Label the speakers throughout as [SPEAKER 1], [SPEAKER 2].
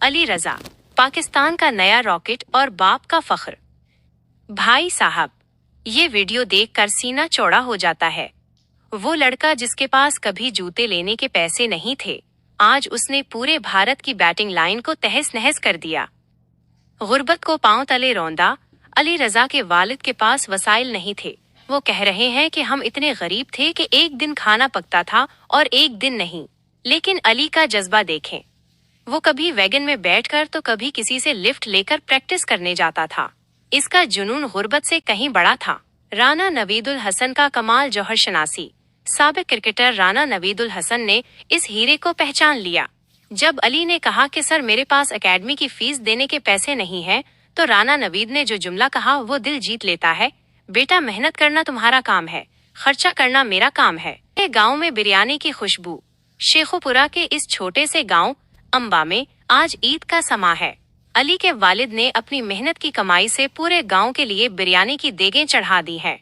[SPEAKER 1] अली रजा, पाकिस्तान का नया रॉकेट और बाप का फख्र। भाई साहब, ये वीडियो देखकर सीना चौड़ा हो जाता है। वो लड़का जिसके पास कभी जूते लेने के पैसे नहीं थे, आज उसने पूरे भारत की बैटिंग लाइन को तहस नहस कर दिया। गुर्बत को पांव तले रौंदा। अली रजा के वालिद के पास वसाइल नहीं थे। वो कह रहे हैं कि हम इतने गरीब थे कि एक दिन खाना पकता था और एक दिन नहीं। लेकिन अली का जज्बा देखें। वो कभी वैगन में बैठकर तो कभी किसी से लिफ्ट लेकर प्रैक्टिस करने जाता था। इसका जुनून गुर्बत से कहीं बड़ा था। राना नवीदुल हसन का कमाल जौहर शनासी। साबिक क्रिकेटर राना नवीदुल हसन ने इस हीरे को पहचान लिया। जब अली ने कहा कि सर मेरे पास एकेडमी की फीस देने के पैसे नहीं है, तो राना नवीद ने जो जुमला कहा वो दिल जीत लेता है। बेटा, मेहनत करना तुम्हारा काम है, खर्चा करना मेरा काम है। ये गांव में बिरयानी की खुशबू। शेखुपुरा के इस छोटे से गांव अंबा में आज ईद का समा है। अली के वालिद ने अपनी मेहनत की कमाई से पूरे गांव के लिए बिरयानी की देगें चढ़ा दी हैं,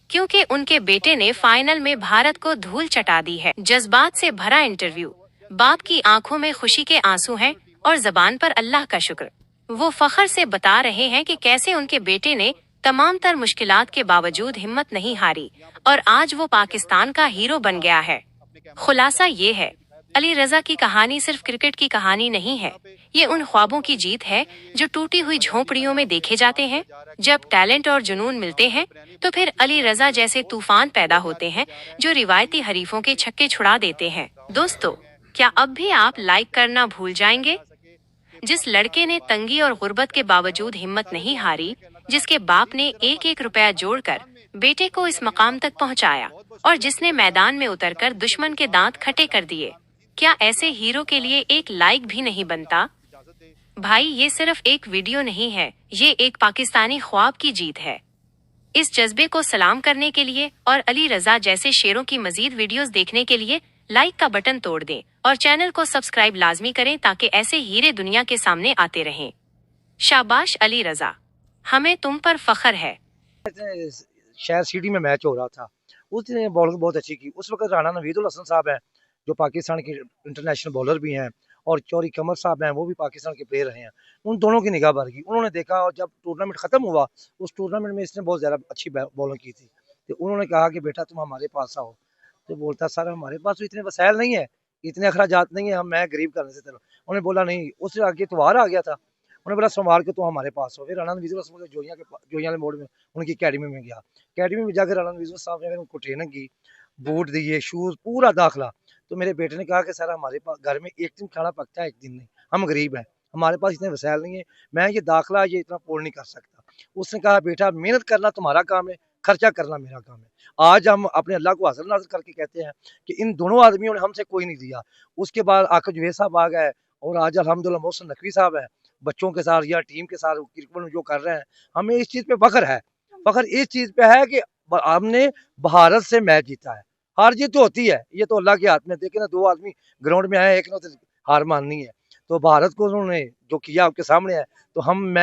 [SPEAKER 1] क्योंकि उनके बेटे ने फाइनल में भारत को धूल चटा दी है। जज्बात से भरा इंटरव्यू। बाप की आंखों में खुशी के आंसू हैं और जबान पर अल्लाह का शुक्र। वो फख्र से बता रहे हैं कि कैसे उनके बेटे ने तमाम तर मुश्किलात के बावजूद हिम्मत नहीं हारी और आज वो पाकिस्तान का हीरो बन गया है। खुलासा ये है, अली रजा की कहानी सिर्फ क्रिकेट की कहानी नहीं है। ये उन ख्वाबों की जीत है जो टूटी हुई झोंपड़ियों में देखे जाते हैं। जब टैलेंट और जुनून मिलते हैं तो फिर अली रजा जैसे तूफान पैदा होते हैं जो रिवायती हरीफों के छक्के छुड़ा देते हैं। दोस्तों, क्या अब भी आप लाइक करना भूल जाएंगे? जिस लड़के ने तंगी और गुर्बत के बावजूद हिम्मत नहीं हारी, जिसके बाप ने एक एक रुपया जोड़कर बेटे को इस मकाम तक पहुंचाया और जिसने मैदान में उतरकर दुश्मन के दांत खट्टे कर दिए, क्या ऐसे हीरो के लिए एक लाइक भी नहीं बनता? भाई, ये सिर्फ एक वीडियो नहीं है, ये एक पाकिस्तानी ख्वाब की जीत है। इस जज्बे को सलाम करने के लिए और अली रजा जैसे शेरों की मजीद वीडियोस देखने के लिए लाइक का बटन तोड़ दें और चैनल को सब्सक्राइब लाजमी करें ताकि ऐसे हीरे दुनिया के सामने आते रहें। शाबाश अली रजा, हमें तुम पर फख्र है।
[SPEAKER 2] शायद सिटी में मैच हो रहा था, उसने बॉलिंग बहुत अच्छी की। उस वक्त राना नवीदुल हसन साहब हैं जो पाकिस्तान के इंटरनेशनल बॉलर भी हैं, और चौरी कमर साहब हैं, वो भी पाकिस्तान के प्लेयर रहे हैं। उन दोनों की निगाह भर गई। उन्होंने देखा और जब टूर्नामेंट खत्म हुआ, उस टूर्नामेंट में इसने बहुत ज़्यादा अच्छी बॉलिंग की थी, तो उन्होंने कहा कि बेटा तुम हमारे पास आओ। तो बोलता सर हमारे पास तो इतने वसाइल नहीं है, इतने अखराजात नहीं है, हम मैं गरीब करने से। उन्होंने बोला नहीं, उससे आगे इतवार आ गया था। उन्होंने बोला सोमवार के तो हमारे पास हो। फिर राना नवीदुल हसन जोइया मोड़ में उनकी अकेडमी में गया। अकेडमी में जाकर राना नवीदुल साहब ने उनको ट्रेनिंग की, बूट दिए, शूज़, पूरा दाखला। तो मेरे बेटे ने कहा कि सर हमारे पास घर में एक दिन खाना पकता है, एक दिन नहीं, हम गरीब हैं, हमारे पास इतने वसाइल नहीं है, मैं ये दाखला ये इतना पोल नहीं कर सकता। उसने कहा बेटा मेहनत करना तुम्हारा काम है, खर्चा करना मेरा काम है। आज हम अपने अल्लाह को हासिल नाज़िल करके कहते हैं कि इन दोनों आदमियों ने हमसे कोई नहीं दिया। उसके बाद आका जुवैद साहब आ गए और आज अल्हम्दुलिल्लाह मोहसिन नकवी साहब है, बच्चों के साथ या टीम के साथ क्रिकेट में जो कर रहे हैं, हमें इस चीज़ पे फख्र है। फख्र इस चीज़ पे है कि हमने भारत से मैच जीता है। हार जीत तो होती है, ये तो अल्लाह के हाथ में। देखे ना, दो आदमी ग्राउंड में आए, एक ने तो हार माननी है। तो भारत को उन्होंने जो किया आपके सामने है, तो मैं